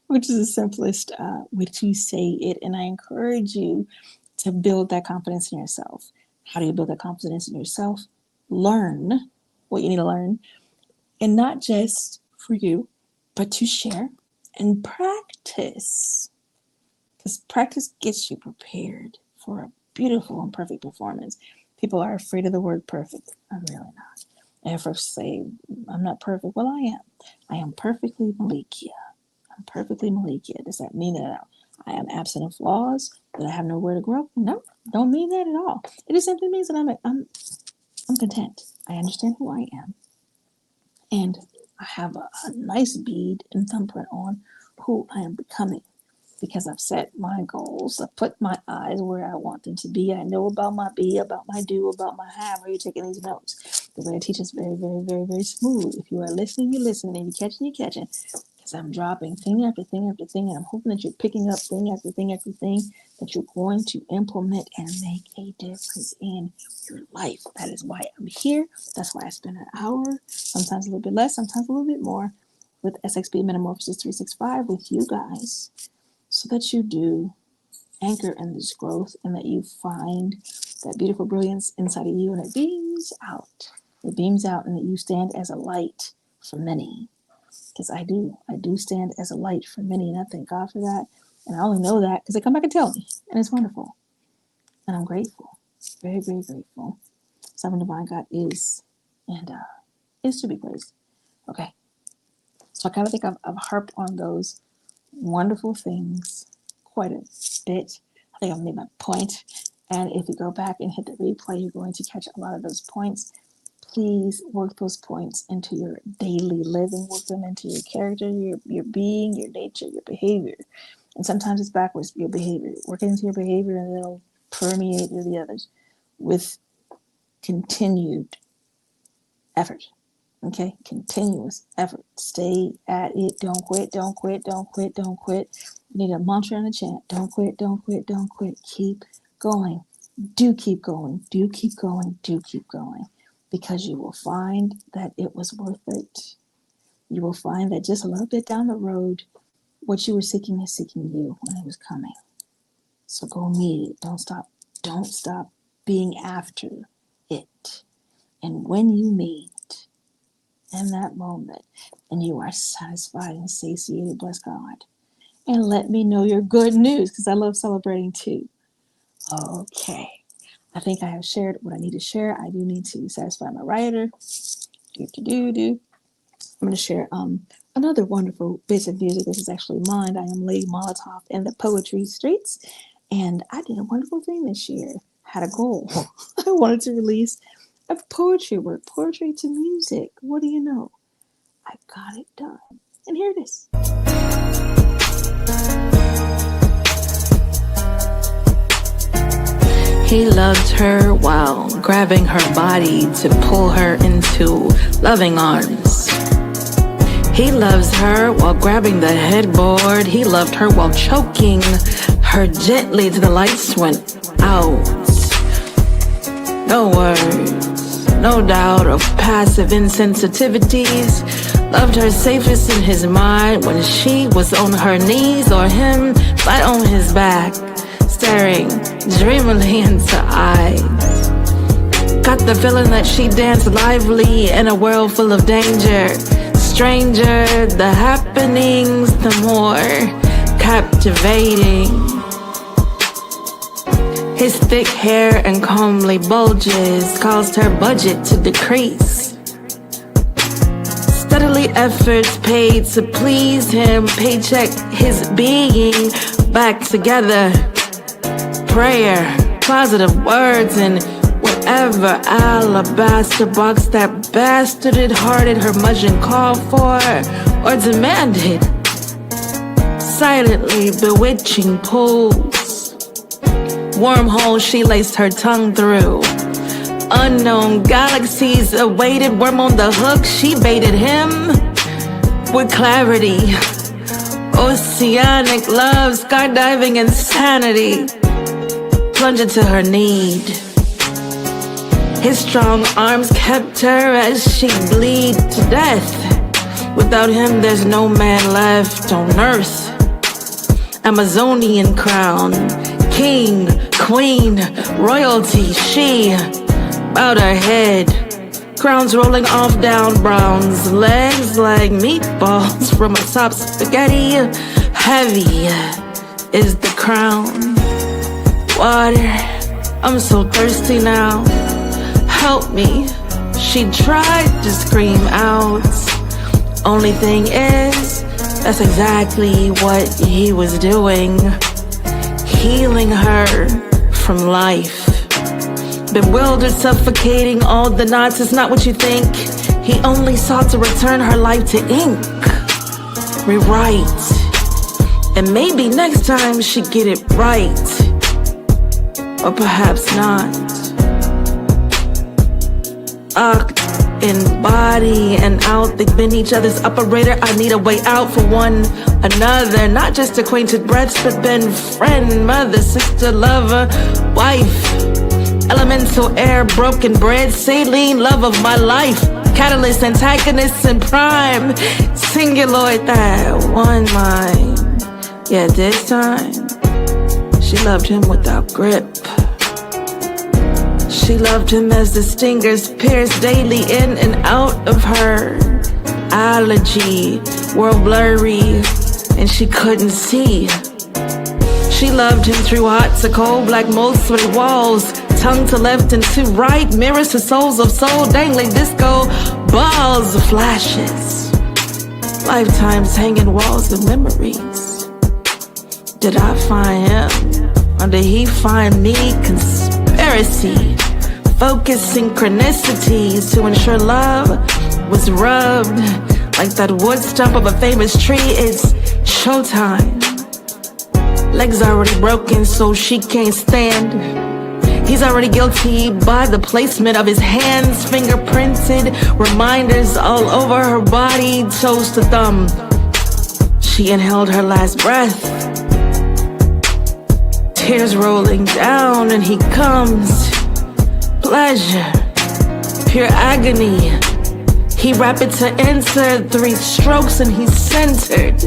which is the simplest way to say it. And I encourage you to build that confidence in yourself. How do you build that confidence in yourself? Learn what you need to learn, and not just for you, but to share and practice. Because practice gets you prepared for a beautiful and perfect performance. People are afraid of the word perfect. I'm really not. And first say, I'm not perfect. Well, I am. I am perfectly Melikia. I'm perfectly Melikia. Does that mean that I am absent of flaws? That I have nowhere to grow? No, don't mean that at all. It just simply means that I'm content. I understand who I am. And I have a nice bead and thumbprint on who I am becoming because I've set my goals. I put my eyes where I want them to be. I know about my be, about my do, about my have. Are you taking these notes? The way I teach is very, very, very, very smooth. If you are listening, you're listening. If you're catching, because I'm dropping thing after thing after thing, and I'm hoping that you're picking up thing after thing after thing that you're going to implement and make a difference in your life. That is why I'm here. That's why I spend an hour, sometimes a little bit less, sometimes a little bit more, with SXP MetaMorphosis 365 with you guys, so that you do anchor in this growth and that you find that beautiful brilliance inside of you and it beams out. It beams out and that you stand as a light for many. Because I do stand as a light for many, and I thank God for that. And I only know that because they come back and tell me, and it's wonderful. And I'm grateful, very, very grateful. Sovereign Divine God is and is to be praised. Okay, so I kind of think I've harped on those wonderful things quite a bit. I think I've made my point. And if you go back and hit the replay, you're going to catch a lot of those points. Please work those points into your daily living, work them into your character, your being, your nature, your behavior. And sometimes it's backwards, your behavior. Work it into your behavior and it'll permeate to the others with continued effort. Okay? Continuous effort. Stay at it. Don't quit, don't quit, don't quit, don't quit. You need a mantra and a chant. Don't quit, don't quit, don't quit. Keep going. Do keep going. Do keep going. Do keep going. Because you will find that it was worth it. You will find that just a little bit down the road, what you were seeking is seeking you when it was coming. So go meet it. Don't stop. Don't stop being after it. And when you meet in that moment and you are satisfied and satiated, bless God. And let me know your good news because I love celebrating too. Okay. I think I have shared what I need to share. I do need to satisfy my writer. I'm going to share another wonderful bit of music. This is actually mine. I am Lady Molotov in the poetry streets. And I did a wonderful thing this year. Had a goal. I wanted to release a poetry work, poetry to music. What do you know? I got it done. And here it is. He loved her while grabbing her body to pull her into loving arms. He loves her while grabbing the headboard. He loved her while choking her gently till the lights went out. No words, no doubt of passive insensitivities. Loved her safest in his mind when she was on her knees or him flat on his back, staring dreamily into eyes. Got the feeling that she danced lively in a world full of danger. Stranger, the happenings, the more captivating. His thick hair and comely bulges caused her budget to decrease. Steadily efforts paid to please him, paycheck his being back together. Prayer, positive words, and whatever alabaster box that bastarded-hearted curmudgeon called for or demanded. Silently bewitching pulls, wormholes she laced her tongue through. Unknown galaxies awaited, worm on the hook, she baited him with clarity. Oceanic love, skydiving insanity. Plunge into her need. His strong arms kept her as she bleed to death. Without him, there's no man left on earth. Amazonian crown, king, queen, royalty, she bowed her head. Crowns rolling off down Brown's legs like meatballs from atop spaghetti. Heavy is the crown. Water, I'm so thirsty now. Help me. She tried to scream out. Only thing is, that's exactly what he was doing. Healing her from life. Bewildered, suffocating all the knots is not what you think. He only sought to return her life to ink. Rewrite. And maybe next time she'd get it right. Or perhaps not. In body and out, they've been each other's operator. I need a way out for one another. Not just acquainted breaths, but been friend, mother, sister, lover, wife. Elemental air, broken bread, saline, love of my life. Catalyst, antagonist, and prime. Singuloid, that one mind. Yeah, this time, she loved him without grip. She loved him as the stingers pierced daily in and out of her. Allergy, world blurry, and she couldn't see. She loved him through hot to cold, black mold, sweaty walls, tongue to left and to right, mirrors to souls of soul, dangling disco balls, flashes, lifetimes hanging walls of memories. Did I find him, or did he find me? Conspiracy, focus, synchronicities to ensure love was rubbed like that wood stump of a famous tree. It's showtime. Legs already broken, so she can't stand. He's already guilty by the placement of his hands, fingerprinted, reminders all over her body, toes to thumb. She inhaled her last breath, tears rolling down, and he comes. Pleasure, pure agony. He rapid to enter, 3 strokes and he's centered.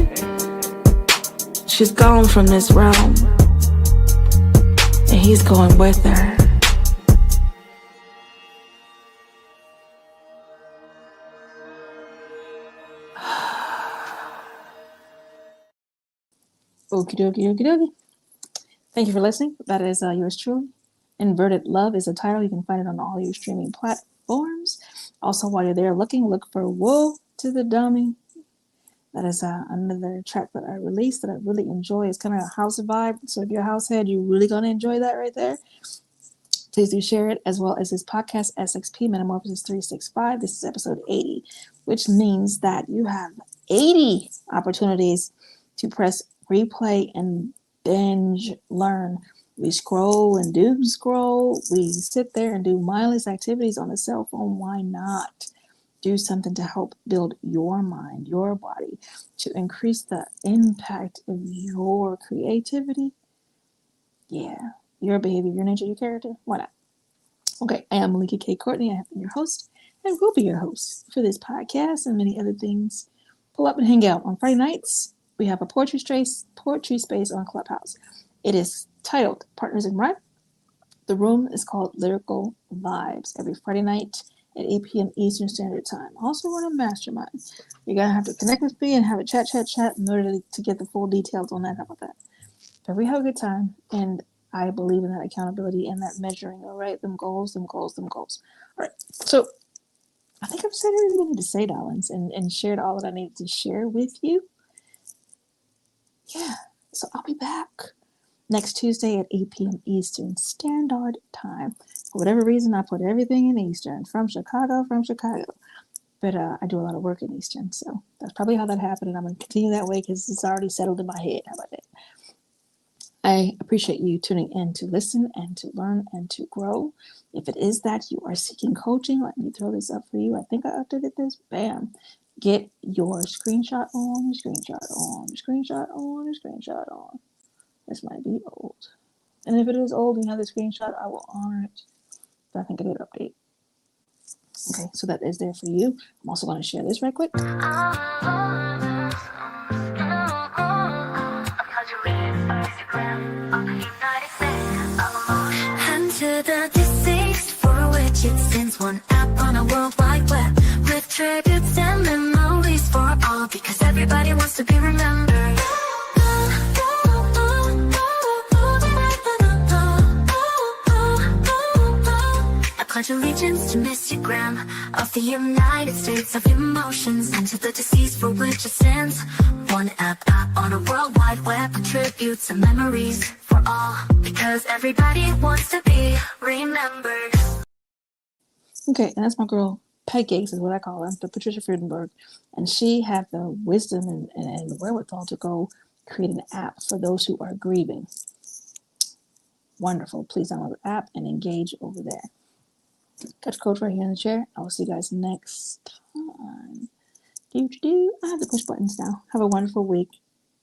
She's gone from this realm, and he's going with her. Okie dokie dokie dokie. Thank you for listening. That is yours truly. Inverted Love is the title. You can find it on all your streaming platforms. Also, while you're there looking, look for Woe to the Dummy. That is another track that I released that I really enjoy. It's kind of a house vibe. So if you're a house head, you're really going to enjoy that right there. Please do share it, as well as this podcast, SXP Metamorphosis 365. This is episode 80, which means that you have 80 opportunities to press replay and binge learn. We scroll and doom scroll. We sit there and do mindless activities on the cell phone. Why not do something to help build your mind, your body, to increase the impact of your creativity? Yeah, your behavior, your nature, your character. Why not? Okay, I am Melikia K. Courtney. I have been your host and will be your host for this podcast and many other things. Pull up and hang out. On Friday nights, we have a poetry space on Clubhouse. It is titled Partners in Rhyme. The room is called Lyrical Vibes every Friday night at 8 p.m. Eastern Standard Time. Also run a mastermind. You're going to have to connect with me and have a chat in order to get the full details on that. How about that? But we have a good time, and I believe in that accountability and that measuring, all right? Them goals. All right, so I think I've said everything I need to say, darlings, and shared all that I needed to share with you. Yeah, so I'll be back next Tuesday at 8 p.m. Eastern Standard Time. For whatever reason, I put everything in Eastern from Chicago. But I do a lot of work in Eastern, so that's probably how that happened, and I'm going to continue that way because it's already settled in my head. How about that? I appreciate you tuning in to listen and to learn and to grow. If it is that you are seeking coaching, let me throw this up for you. I think I updated this. Bam. Get your screenshot on. This might be old. And if it is old and you have the screenshot, I will honor it. But I think I did update. Okay, so that is there for you. I'm also going to share this right quick. And to the deceased, for which it sends one app on a world wide web with tributes and memories for all, because everybody wants to be remembered. I pledge allegiance to Instagram of the United States of emotions, and to the deceased for which it sends one app on a world wide web with tributes and memories for all, because everybody wants to be remembered. Okay, and that's my girl, Pancakes is what I call her, the Patricia Friedenberg. And she had the wisdom and the wherewithal to go create an app for those who are grieving. Wonderful. Please download the app and engage over there. Catch Coach right here in the chair. I will see you guys next time. I have to push buttons now. Have a wonderful week.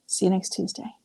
See you next Tuesday.